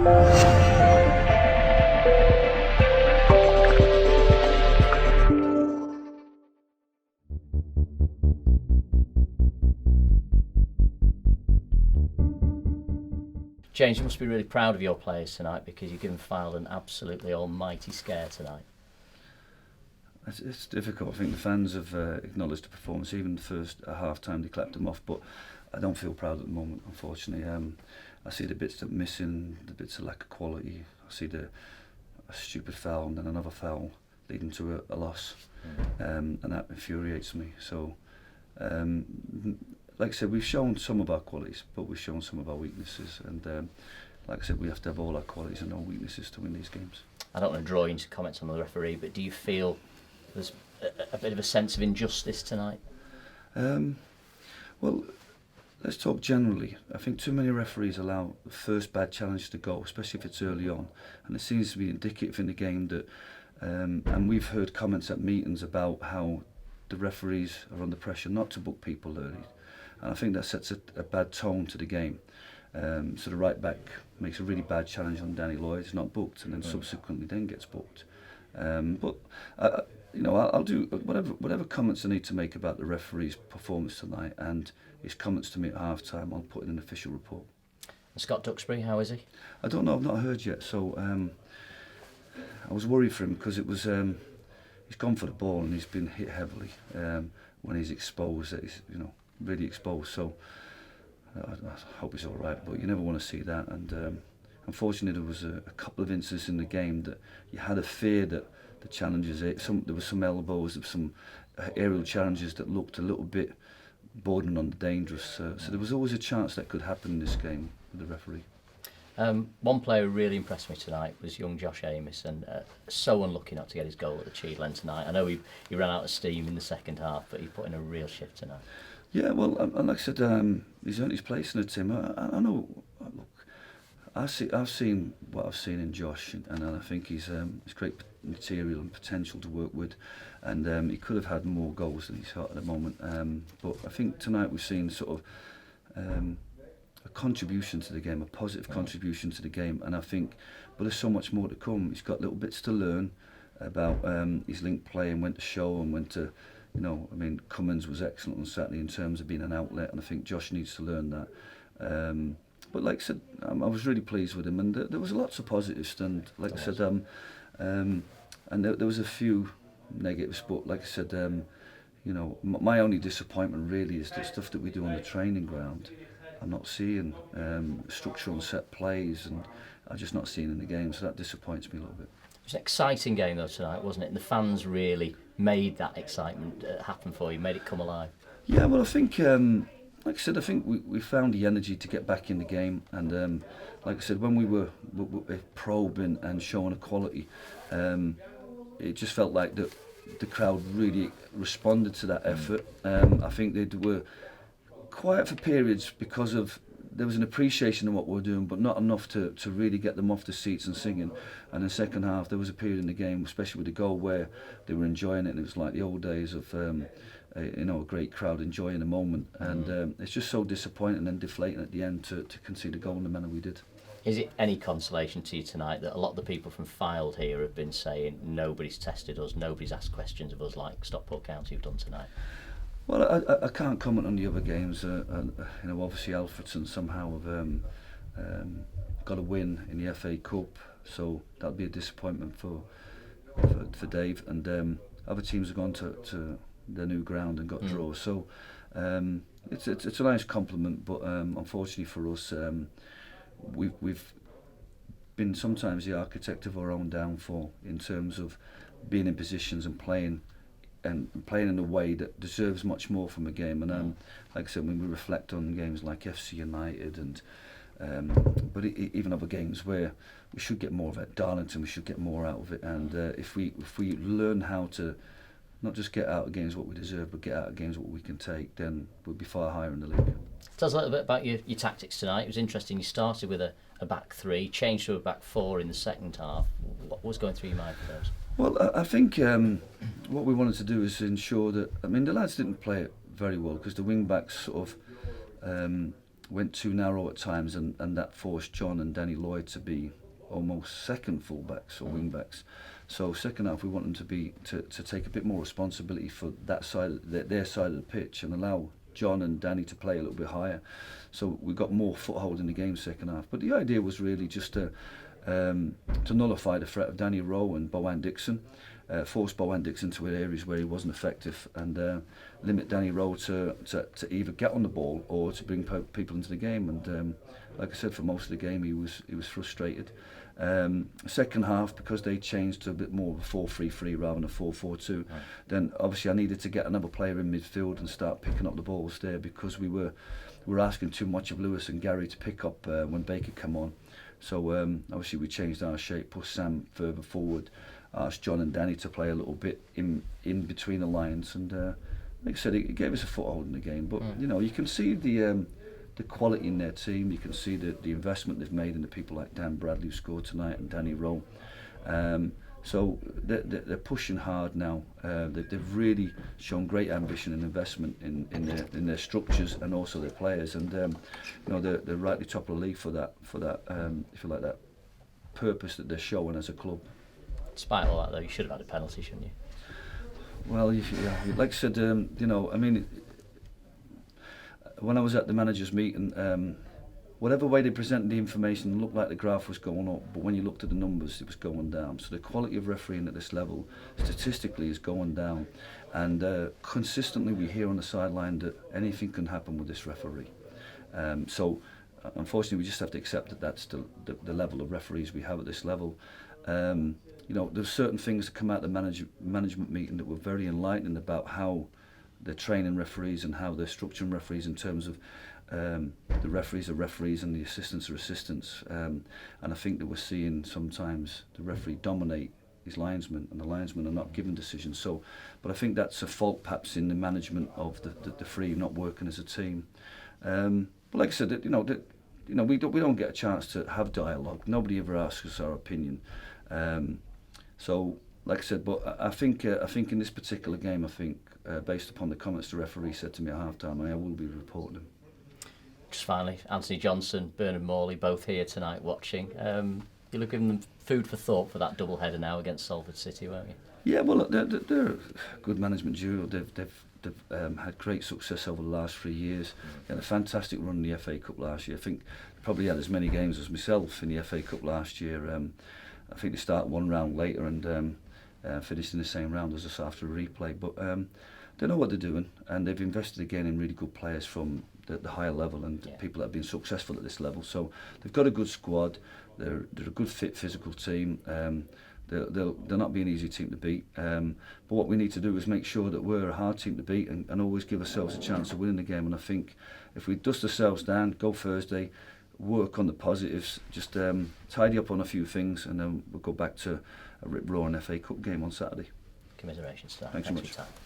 James, you must be really proud of your players tonight because you've given Fylde an absolutely almighty scare tonight. It's difficult. I think the fans have acknowledged the performance. Even the first half time they clapped them off, but I don't feel proud at the moment, unfortunately. I see the bits that are missing, the bits of lack of quality. I see a stupid foul and then another foul leading to a loss, and that infuriates me. So, like I said, we've shown some of our qualities, but we've shown some of our weaknesses. And like I said, we have to have all our qualities and no weaknesses to win these games. I don't want to draw you into comments on the referee, but do you feel there's a bit of a sense of injustice tonight? Well, let's talk generally. I think too many referees allow the first bad challenge to go, especially if it's early on. And it seems to be indicative in the game that, and we've heard comments at meetings about how the referees are under pressure not to book people early. And I think that sets a bad tone to the game. So the right back makes a really bad challenge on Danny Lloyd, it's not booked, and then subsequently then gets booked. But I'll do whatever comments I need to make about the referee's performance tonight and his comments to me at half time. I'll put in an official report. And Scott Duxbury, how is he? I don't know. I've not heard yet. So I was worried for him because it was he's gone for the ball and he's been hit heavily when he's exposed. That he's really exposed. So I hope he's all right. But you never want to see that. And unfortunately, there was a couple of instances in the game that you had a fear that the challenges, there was some elbows, there was some aerial challenges that looked a little bit bordering on the dangerous. So there was always a chance that could happen in this game with the referee. One player who really impressed me tonight was young Josh Amos, and so unlucky not to get his goal at the Cheadle tonight. I know he ran out of steam in the second half, but he put in a real shift tonight. Yeah, well, like I said, he's earned his place in the team. I know. Look, I've seen what I've seen in Josh, and I think he's great material and potential to work with, and he could have had more goals than he's got at the moment. But I think tonight we've seen sort of a contribution to the game, a positive contribution to the game, and I think, but there's so much more to come. He's got little bits to learn about his link play and when to show and when to. Cummins was excellent on Saturday in terms of being an outlet, and I think Josh needs to learn that. But like I said, I was really pleased with him, and there was lots of positives. And like I said, and there was a few negatives, but like I said, my only disappointment really is the stuff that we do on the training ground. I'm not seeing structure on set plays, and I'm just not seeing in the game, so that disappoints me a little bit. It was an exciting game though tonight, wasn't it? And the fans really made that excitement happen for you, made it come alive. Yeah, well, I think, like I said, I think we found the energy to get back in the game, and like I said, when we were probing and showing a quality, it just felt like the crowd really responded to that effort. I think they were quiet for periods because there was an appreciation of what we were doing, but not enough to really get them off the seats and singing. And in the second half, there was a period in the game, especially with the goal, where they were enjoying it, and it was like the old days of a great crowd enjoying the moment. And it's just so disappointing and deflating at the end to concede a goal in the manner we did. Is it any consolation to you tonight that a lot of the people from Fylde here have been saying nobody's tested us, nobody's asked questions of us like Stockport County have done tonight? Well, I can't comment on the other games. Obviously Alfredson somehow have got a win in the FA Cup, so that'll be a disappointment for Dave. And other teams have gone to their new ground and got draws. So it's a nice compliment, but unfortunately for us, we've been sometimes the architect of our own downfall in terms of being in positions and playing in a way that deserves much more from a game. And like I said, when we reflect on games like FC United and but even other games where we should get more of it, Darlington, we should get more out of it. And if we learn how to not just get out of games what we deserve, but get out of games what we can take, then we'll be far higher in the league. Tell us a little bit about your tactics tonight. It was interesting. You started with a back three, changed to a back four in the second half. What was going through your mind for those? Well, I think what we wanted to do is ensure that, the lads didn't play it very well because the wing backs sort of went too narrow at times, and that forced Jon and Danny Lloyd to be almost second fullbacks or wing backs. So second half we want them to take a bit more responsibility for that side, their side of the pitch, and allow Jon and Danny to play a little bit higher. So we got more foothold in the game second half. But the idea was really just to nullify the threat of Danny Rowe and Bowen Dixon, force Bowen Dixon to areas where he wasn't effective, and limit Danny Rowe to either get on the ball or to bring people into the game. And like I said, for most of the game he was frustrated. Second half, because they changed to a bit more of a 4-3-3 rather than a 4-4-2, then obviously I needed to get another player in midfield and start picking up the balls there, because we were asking too much of Lewis and Gary to pick up when Baker came on. So obviously we changed our shape, pushed Sam further forward, asked Jon and Danny to play a little bit in between the lines, and like I said, it gave us a foothold in the game. But you know, you can see the quality in their team. You can see the investment they've made in the people like Dan Bradley, who scored tonight, and Danny Rowe. So they're pushing hard now. They've really shown great ambition and investment in their structures and also their players. And you know, they're rightly top of the league for that if you like, that purpose that they're showing as a club. Despite all that, though, you should have had a penalty, shouldn't you? Well, like I said, you know, I mean, when I was at the managers' meeting, whatever way they presented the information, it looked like the graph was going up, but when you looked at the numbers, it was going down. So the quality of refereeing at this level, statistically, is going down. And consistently we hear on the sideline that anything can happen with this referee. So unfortunately, we just have to accept that that's the level of referees we have at this level. You know, there's certain things that come out of the management meeting that were very enlightening about how they're training referees and how they're structuring referees in terms of the referees are referees and the assistants are assistants. And I think that we're seeing sometimes the referee dominate his linesman, and the linesmen are not given decisions. So, but I think that's a fault perhaps in the management of the three not working as a team. But like I said, you know, we don't get a chance to have dialogue. Nobody ever asks us our opinion. So, like I said, but I think in this particular game, I think based upon the comments the referee said to me at half-time, I will be reporting them. Just finally, Anthony Johnson, Bernard Morley, both here tonight watching. You'll have given them food for thought for that double header now against Salford City, won't you? Yeah, well, look, they're a good management duo. They've had great success over the last 3 years. They had a fantastic run in the FA Cup last year. I think they probably had as many games as myself in the FA Cup last year. I think they started one round later and finished in the same round as us after a replay. But they know what they're doing, and they've invested again in really good players from the higher level and people that have been successful at this level. So they've got a good squad. They're a good fit physical team. They'll not be an easy team to beat. But what we need to do is make sure that we're a hard team to beat and always give ourselves a chance of winning the game. And I think if we dust ourselves down, go Thursday, work on the positives, just tidy up on a few things, and then we'll go back to a rip-roaring FA Cup game on Saturday. Commiserations to that. Thanks so much. For your time.